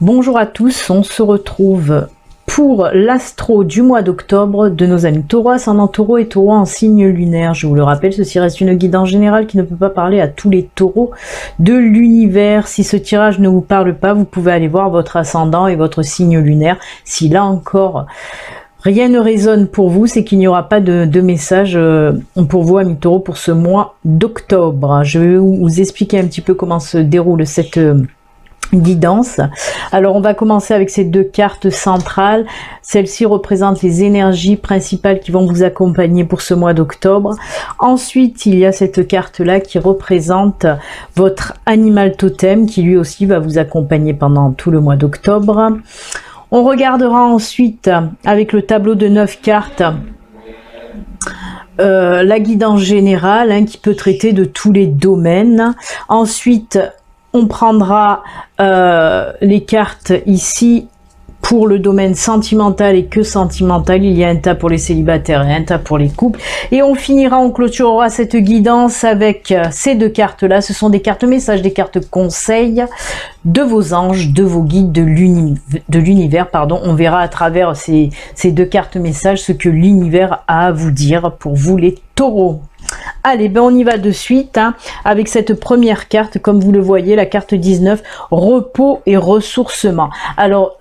Bonjour à tous, on se retrouve pour l'astro du mois d'octobre de nos amis taureaux, ascendant taureau et taureau en signe lunaire. Je vous le rappelle, ceci reste une guidance générale qui ne peut pas parler à tous les taureaux de l'univers. Si ce tirage ne vous parle pas, vous pouvez aller voir votre ascendant et votre signe lunaire. Si là encore rien ne résonne pour vous, c'est qu'il n'y aura pas de message pour vous, amis taureaux, pour ce mois d'octobre. Je vais vous expliquer un petit peu comment se déroule cette guidance. Alors on va commencer avec ces deux cartes centrales. Celle-ci représente les énergies principales qui vont vous accompagner pour ce mois d'octobre. Ensuite il y a cette carte là qui représente votre animal totem qui lui aussi va vous accompagner pendant tout le mois d'octobre. On regardera ensuite avec le tableau de 9 cartes la guidance générale qui peut traiter de tous les domaines. Ensuite on prendra les cartes ici pour le domaine sentimental et que sentimental. Il y a un tas pour les célibataires et un tas pour les couples. Et on finira, on clôturera cette guidance avec ces deux cartes-là. Ce sont des cartes messages, des cartes conseils de vos anges, de vos guides, de l'univers. On verra à travers ces deux cartes messages ce que l'univers a à vous dire pour vous les taureaux. Allez, ben on y va de suite avec cette première carte, comme vous le voyez, la carte 19, repos et ressourcement. Alors,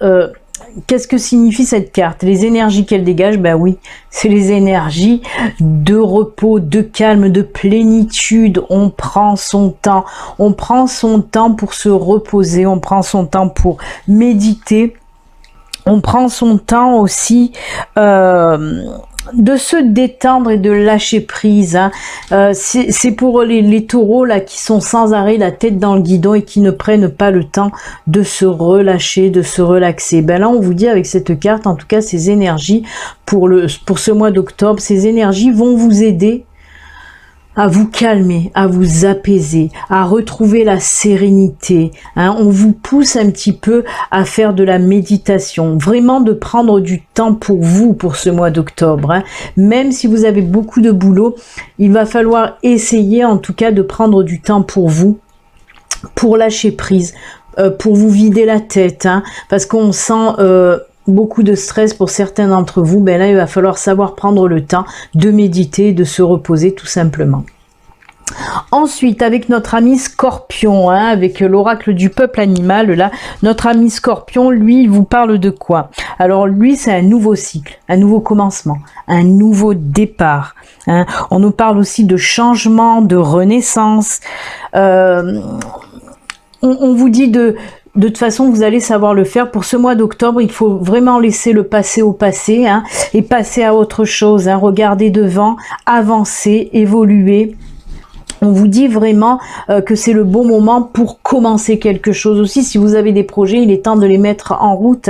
qu'est-ce que signifie cette carte? Les énergies qu'elle dégage, ben oui, c'est les énergies de repos, de calme, de plénitude. On prend son temps pour se reposer, on prend son temps pour méditer, on prend son temps aussi de se détendre et de lâcher prise. C'est pour les taureaux là qui sont sans arrêt la tête dans le guidon et qui ne prennent pas le temps de se relâcher, de se relaxer. Ben là on vous dit avec cette carte, en tout cas ces énergies pour ce mois d'octobre, ces énergies vont vous aider à vous calmer, à vous apaiser, à retrouver la sérénité. On vous pousse un petit peu à faire de la méditation, vraiment de prendre du temps pour vous pour ce mois d'octobre. Même si vous avez beaucoup de boulot, il va falloir essayer en tout cas de prendre du temps pour vous, pour lâcher prise, pour vous vider la tête, parce qu'on sent beaucoup de stress pour certains d'entre vous. Ben là il va falloir savoir prendre le temps de méditer, de se reposer tout simplement. Ensuite avec notre ami Scorpion, avec l'oracle du peuple animal là, notre ami Scorpion, lui il vous parle de quoi? Alors lui c'est un nouveau cycle, un nouveau commencement, un nouveau départ, on nous parle aussi de changement, de renaissance. On vous dit de toute façon, vous allez savoir le faire. Pour ce mois d'octobre, il faut vraiment laisser le passé au passé et passer à autre chose. Regarder devant, avancer, évoluer. On vous dit vraiment que c'est le bon moment pour commencer quelque chose aussi. Si vous avez des projets, il est temps de les mettre en route.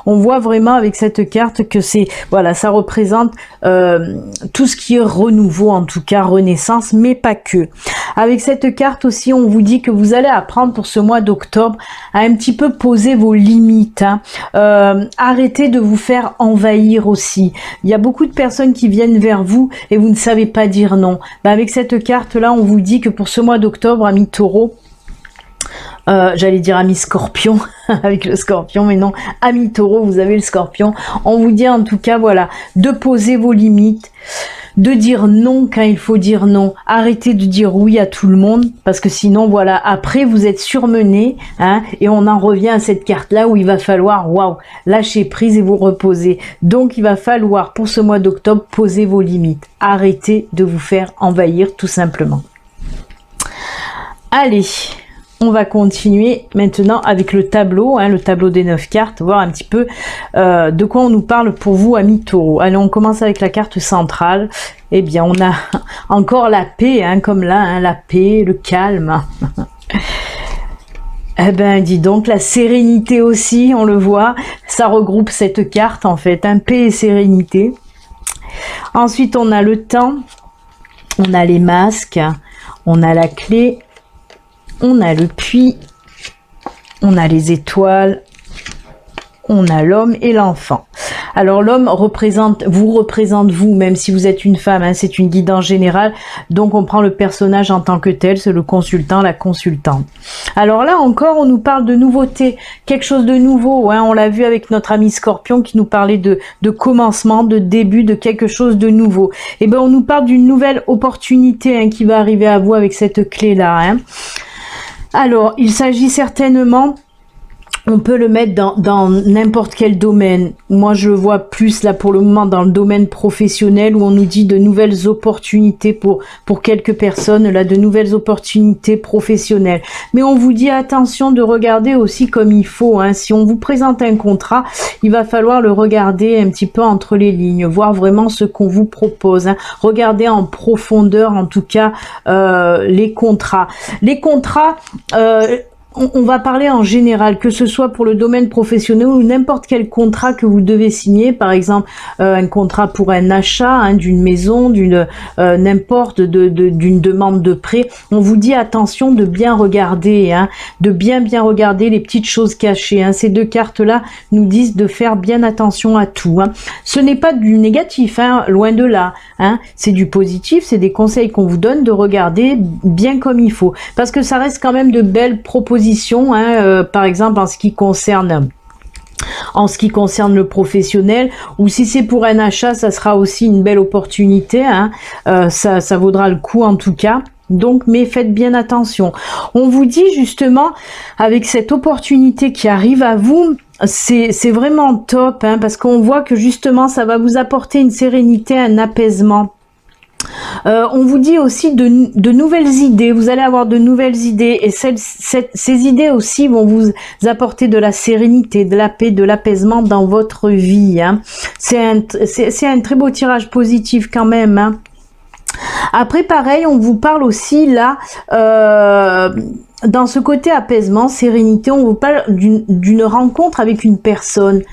On voit vraiment avec cette carte que c'est, voilà, ça représente tout ce qui est renouveau, en tout cas renaissance, mais pas que. Avec cette carte aussi, on vous dit que vous allez apprendre pour ce mois d'octobre à un petit peu poser vos limites. Arrêtez de vous faire envahir aussi. Il y a beaucoup de personnes qui viennent vers vous et vous ne savez pas dire non. Avec cette carte-là, on vous dit que pour ce mois d'octobre, amis taureau, j'allais dire ami Scorpion avec le Scorpion, mais non, ami taureau, vous avez le Scorpion. On vous dit en tout cas, voilà, de poser vos limites, de dire non quand il faut dire non. Arrêtez de dire oui à tout le monde, parce que sinon, voilà, après vous êtes surmené, et on en revient à cette carte-là où il va falloir, waouh, lâcher prise et vous reposer. Donc, il va falloir, pour ce mois d'octobre, poser vos limites. Arrêtez de vous faire envahir, tout simplement. Allez, on va continuer maintenant avec le tableau des 9 cartes, voir un petit peu de quoi on nous parle pour vous, amis taureaux. Allez, on commence avec la carte centrale. Eh bien, on a encore la paix, comme là, la paix, le calme. Eh ben, dis donc, la sérénité aussi, on le voit, ça regroupe cette carte en fait, paix et sérénité. Ensuite, on a le temps, on a les masques, on a la clé, on a le puits, on a les étoiles, on a l'homme et l'enfant. Alors l'homme vous représente vous, même si vous êtes une femme, hein, c'est une guidance générale, donc on prend le personnage en tant que tel, c'est le consultant, la consultante. Alors là encore, on nous parle de nouveauté, quelque chose de nouveau, hein, on l'a vu avec notre ami Scorpion qui nous parlait de commencement, de début, de quelque chose de nouveau. Et ben on nous parle d'une nouvelle opportunité, hein, qui va arriver à vous avec cette clé-là. Hein. Alors, il s'agit certainement... On peut le mettre dans n'importe quel domaine. Moi, je le vois plus là pour le moment dans le domaine professionnel où on nous dit de nouvelles opportunités pour quelques personnes, là, de nouvelles opportunités professionnelles. Mais on vous dit attention de regarder aussi comme il faut. Hein. Si on vous présente un contrat, il va falloir le regarder un petit peu entre les lignes, voir vraiment ce qu'on vous propose. Hein. Regardez en profondeur, en tout cas, les contrats. Les contrats... on va parler en général, que ce soit pour le domaine professionnel ou n'importe quel contrat que vous devez signer, par exemple un contrat pour un achat, hein, d'une maison, d'une n'importe d'une demande de prêt. On vous dit attention de bien regarder, hein, de bien regarder les petites choses cachées. Hein. Ces deux cartes-là nous disent de faire bien attention à tout. Hein. Ce n'est pas du négatif, hein, loin de là. Hein. C'est du positif, c'est des conseils qu'on vous donne de regarder bien comme il faut, parce que ça reste quand même de belles propositions. Hein, par exemple en ce qui concerne le professionnel, ou si c'est pour un achat, ça sera aussi une belle opportunité. Hein, ça vaudra le coup en tout cas. Donc, mais faites bien attention. On vous dit justement, avec cette opportunité qui arrive à vous, c'est vraiment top, hein, parce qu'on voit que justement, ça va vous apporter une sérénité, un apaisement. On vous dit aussi de nouvelles idées, vous allez avoir de nouvelles idées et ces idées aussi vont vous apporter de la sérénité, de la paix, de l'apaisement dans votre vie. Hein. C'est un très beau tirage positif quand même. Hein. Après pareil, on vous parle aussi là... dans ce côté apaisement, sérénité, on vous parle d'une rencontre avec une personne.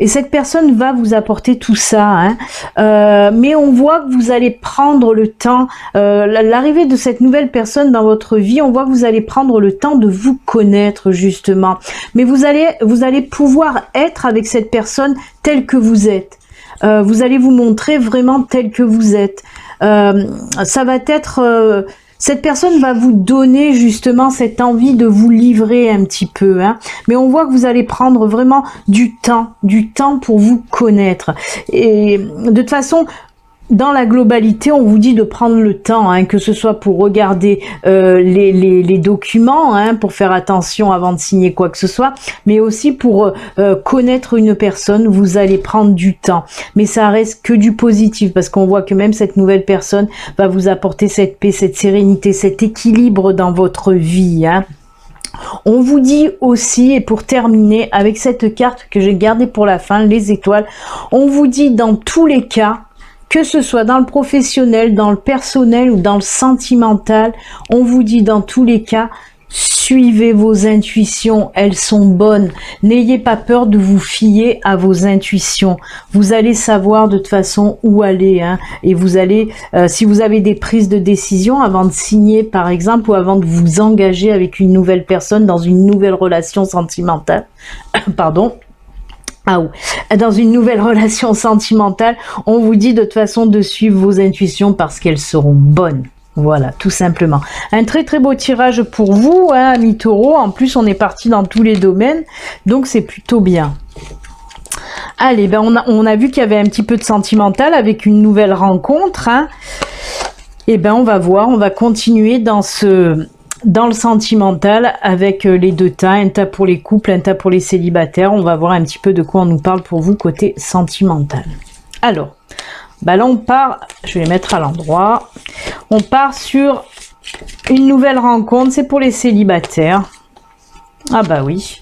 Et cette personne va vous apporter tout ça. Hein. Mais on voit que vous allez prendre le temps, l'arrivée de cette nouvelle personne dans votre vie, on voit que vous allez prendre le temps de vous connaître justement. Mais vous allez pouvoir être avec cette personne telle que vous êtes. Vous allez vous montrer vraiment tel que vous êtes. Ça va être... cette personne va vous donner justement cette envie de vous livrer un petit peu, hein. Mais on voit que vous allez prendre vraiment du temps pour vous connaître. Et de toute façon, dans la globalité, on vous dit de prendre le temps, hein, que ce soit pour regarder les documents, hein, pour faire attention avant de signer quoi que ce soit, mais aussi pour connaître une personne, vous allez prendre du temps. Mais ça reste que du positif, parce qu'on voit que même cette nouvelle personne va vous apporter cette paix, cette sérénité, cet équilibre dans votre vie, hein. On vous dit aussi, et pour terminer avec cette carte que j'ai gardée pour la fin, les étoiles, on vous dit dans tous les cas, que ce soit dans le professionnel, dans le personnel ou dans le sentimental, on vous dit dans tous les cas, suivez vos intuitions, elles sont bonnes. N'ayez pas peur de vous fier à vos intuitions. Vous allez savoir de toute façon où aller. Hein, et vous allez, si vous avez des prises de décision avant de signer par exemple, ou avant de vous engager avec une nouvelle personne dans une nouvelle relation sentimentale, pardon, dans une nouvelle relation sentimentale, on vous dit de toute façon de suivre vos intuitions parce qu'elles seront bonnes. Voilà, tout simplement. Un très très beau tirage pour vous, hein, amis taureaux. En plus, on est parti dans tous les domaines, donc c'est plutôt bien. Allez, ben on a vu qu'il y avait un petit peu de sentimental avec une nouvelle rencontre. Hein. Et ben on va voir, on va continuer dans le sentimental avec les deux tas, un tas pour les couples, un tas pour les célibataires. On va voir un petit peu de quoi on nous parle pour vous côté sentimental. Alors, bah là on part, je vais les mettre à l'endroit. On part sur une nouvelle rencontre, c'est pour les célibataires. Ah bah oui.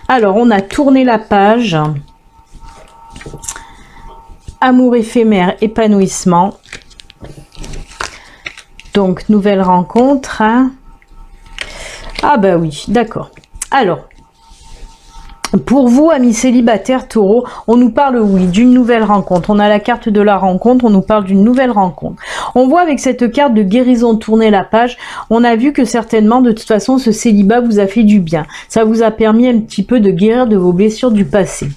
Alors on a tourné la page. Amour éphémère, épanouissement. Donc nouvelle rencontre. Hein. Ah bah oui, d'accord. Alors, pour vous, amis célibataires taureaux, on nous parle, oui, d'une nouvelle rencontre. On a la carte de la rencontre, on nous parle d'une nouvelle rencontre. On voit avec cette carte de guérison tourner la page, on a vu que certainement, de toute façon, ce célibat vous a fait du bien. Ça vous a permis un petit peu de guérir de vos blessures du passé.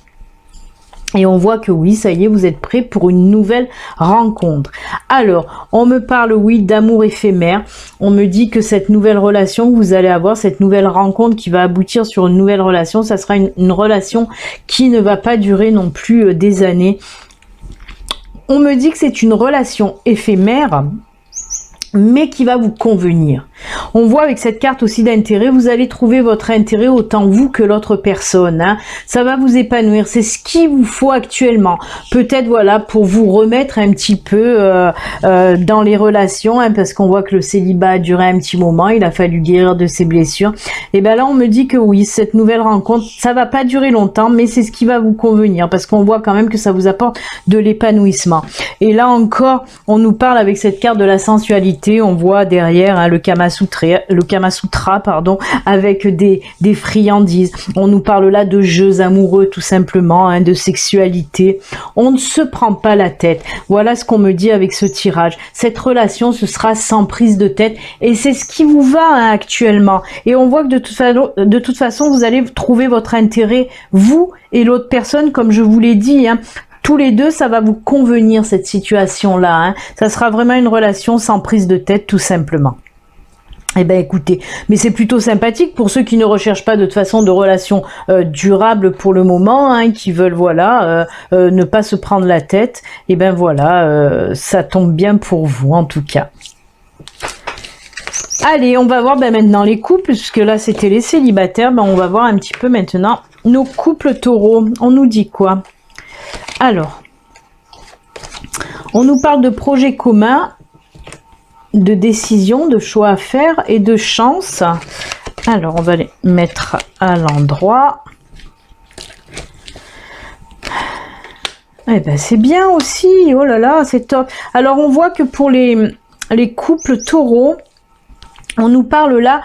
Et on voit que oui, ça y est, vous êtes prêts pour une nouvelle rencontre. Alors, on me parle, oui, d'amour éphémère. On me dit que cette nouvelle relation que vous allez avoir, cette nouvelle rencontre qui va aboutir sur une nouvelle relation, ça sera une relation qui ne va pas durer non plus des années. On me dit que c'est une relation éphémère, mais qui va vous convenir. On voit avec cette carte aussi d'intérêt, vous allez trouver votre intérêt autant vous que l'autre personne. Hein. Ça va vous épanouir, c'est ce qu'il vous faut actuellement. Peut-être voilà pour vous remettre un petit peu dans les relations, hein, parce qu'on voit que le célibat a duré un petit moment, il a fallu guérir de ses blessures. Et bien là on me dit que oui, cette nouvelle rencontre, ça va pas durer longtemps, mais c'est ce qui va vous convenir, parce qu'on voit quand même que ça vous apporte de l'épanouissement. Et là encore, on nous parle avec cette carte de la sensualité. On voit derrière hein, le Kama Sutra, pardon, avec des friandises. On nous parle là de jeux amoureux tout simplement, hein, de sexualité. On ne se prend pas la tête. Voilà ce qu'on me dit avec ce tirage. Cette relation, ce sera sans prise de tête et c'est ce qui vous va hein, actuellement. Et on voit que de toute façon, vous allez trouver votre intérêt, vous et l'autre personne, comme je vous l'ai dit, hein. Tous les deux, ça va vous convenir cette situation-là. Hein. Ça sera vraiment une relation sans prise de tête, tout simplement. Eh ben écoutez, mais c'est plutôt sympathique pour ceux qui ne recherchent pas de toute façon de relations durables pour le moment, hein, qui veulent voilà ne pas se prendre la tête. Et ben voilà, ça tombe bien pour vous en tout cas. Allez, on va voir maintenant les couples, puisque là c'était les célibataires. Ben on va voir un petit peu maintenant nos couples taureaux. On nous dit quoi ? Alors, on nous parle de projets communs, de décisions, de choix à faire et de chance. Alors, on va les mettre à l'endroit. Eh ben, c'est bien aussi. Oh là là, c'est top. Alors, on voit que pour les couples taureaux, on nous parle là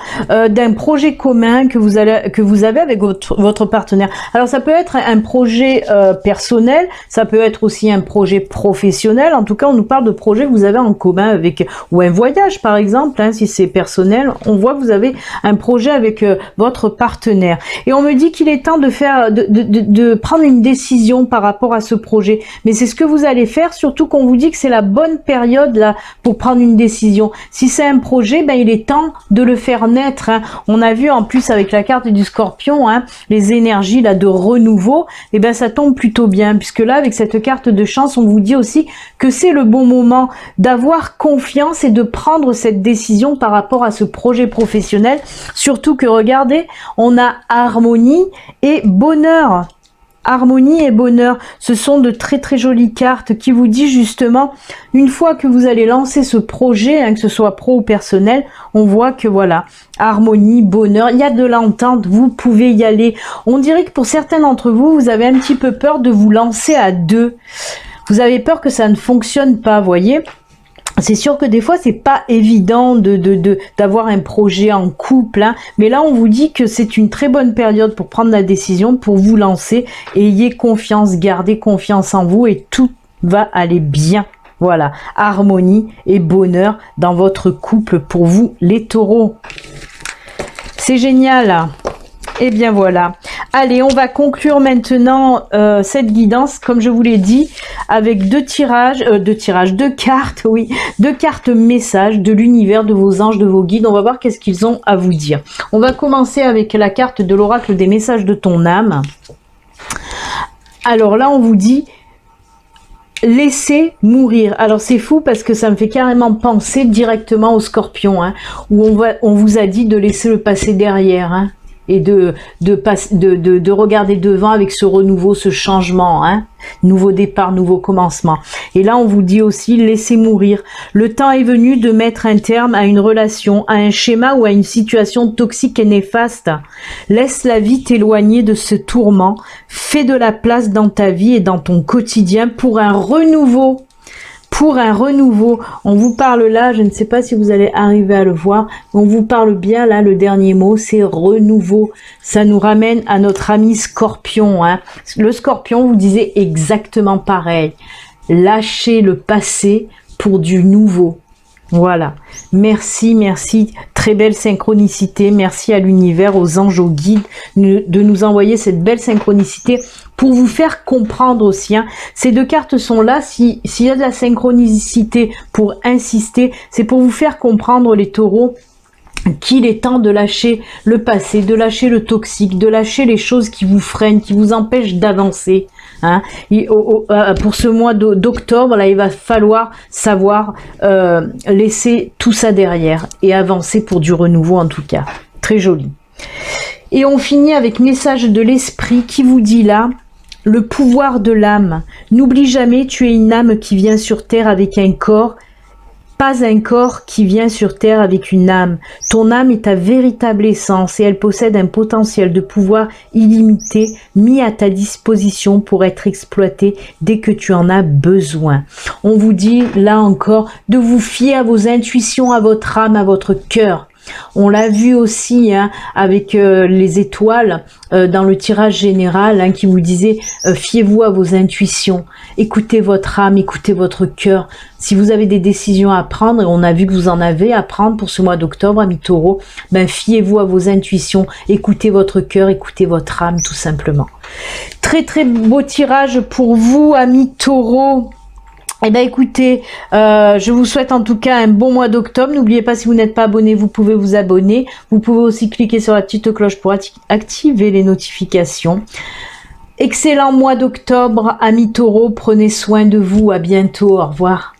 d'un projet commun que vous avez avec votre partenaire. Alors ça peut être un projet personnel, ça peut être aussi un projet professionnel. En tout cas, on nous parle de projets que vous avez en commun avec, ou un voyage par exemple, hein, si c'est personnel. On voit que vous avez un projet avec votre partenaire. Et on me dit qu'il est temps de prendre une décision par rapport à ce projet. Mais c'est ce que vous allez faire, surtout qu'on vous dit que c'est la bonne période là pour prendre une décision. Si c'est un projet, ben il est temps de le faire naître. Hein. On a vu en plus avec la carte du Scorpion, hein, les énergies là de renouveau. Et ben ça tombe plutôt bien, puisque là avec cette carte de chance, on vous dit aussi que c'est le bon moment d'avoir confiance et de prendre cette décision par rapport à ce projet professionnel. Surtout que regardez, on a harmonie et bonheur. Harmonie et bonheur, ce sont de très très jolies cartes qui vous disent justement, une fois que vous allez lancer ce projet, hein, que ce soit pro ou personnel, on voit que voilà, harmonie, bonheur, il y a de l'entente, vous pouvez y aller. On dirait que pour certains d'entre vous, vous avez un petit peu peur de vous lancer à deux. Vous avez peur que ça ne fonctionne pas, voyez. C'est sûr que des fois c'est pas évident d'avoir un projet en couple, hein, mais là on vous dit que c'est une très bonne période pour prendre la décision, pour vous lancer. Ayez confiance, gardez confiance en vous et tout va aller bien. Voilà, harmonie et bonheur dans votre couple pour vous les taureaux. C'est génial. Et bien voilà. Allez, on va conclure maintenant cette guidance, comme je vous l'ai dit, avec deux cartes, oui, deux cartes messages de l'univers, de vos anges, de vos guides. On va voir qu'est-ce qu'ils ont à vous dire. On va commencer avec la carte de l'oracle des messages de ton âme. Alors là, on vous dit laissez mourir. Alors c'est fou parce que ça me fait carrément penser directement au Scorpion, hein, où on vous a dit de laisser le passé derrière, hein. Et de regarder devant avec ce renouveau, ce changement, hein. Nouveau départ, nouveau commencement. Et là, on vous dit aussi, laissez mourir. Le temps est venu de mettre un terme à une relation, à un schéma ou à une situation toxique et néfaste. Laisse la vie t'éloigner de ce tourment. Fais de la place dans ta vie et dans ton quotidien pour un renouveau. Pour un renouveau, on vous parle là, je ne sais pas si vous allez arriver à le voir, on vous parle bien là, le dernier mot, c'est renouveau. Ça nous ramène à notre ami Scorpion, hein. Le Scorpion vous disait exactement pareil. Lâchez le passé pour du nouveau. Voilà. Merci, merci. Très belle synchronicité. Merci à l'univers, aux anges, aux guides de nous envoyer cette belle synchronicité pour vous faire comprendre aussi. Hein. Ces deux cartes sont là, s'il y a de la synchronicité pour insister, c'est pour vous faire comprendre les taureaux qu'il est temps de lâcher le passé, de lâcher le toxique, de lâcher les choses qui vous freinent, qui vous empêchent d'avancer. Hein. Pour ce mois d'octobre, là, il va falloir savoir laisser tout ça derrière et avancer pour du renouveau en tout cas. Très joli. Et on finit avec message de l'esprit qui vous dit là, le pouvoir de l'âme. N'oublie jamais, tu es une âme qui vient sur terre avec un corps, pas un corps qui vient sur terre avec une âme. Ton âme est ta véritable essence et elle possède un potentiel de pouvoir illimité mis à ta disposition pour être exploité dès que tu en as besoin. On vous dit là encore de vous fier à vos intuitions, à votre âme, à votre cœur. On l'a vu aussi hein, avec les étoiles dans le tirage général hein, qui vous disait fiez-vous à vos intuitions, écoutez votre âme, écoutez votre cœur. Si vous avez des décisions à prendre, et on a vu que vous en avez à prendre pour ce mois d'octobre, amis taureaux, ben fiez-vous à vos intuitions, écoutez votre cœur, écoutez votre âme tout simplement. Très très beau tirage pour vous, amis taureaux. Eh bien écoutez, je vous souhaite en tout cas un bon mois d'octobre. N'oubliez pas, si vous n'êtes pas abonné, vous pouvez vous abonner. Vous pouvez aussi cliquer sur la petite cloche pour activer les notifications. Excellent mois d'octobre, amis taureaux. Prenez soin de vous. À bientôt. Au revoir.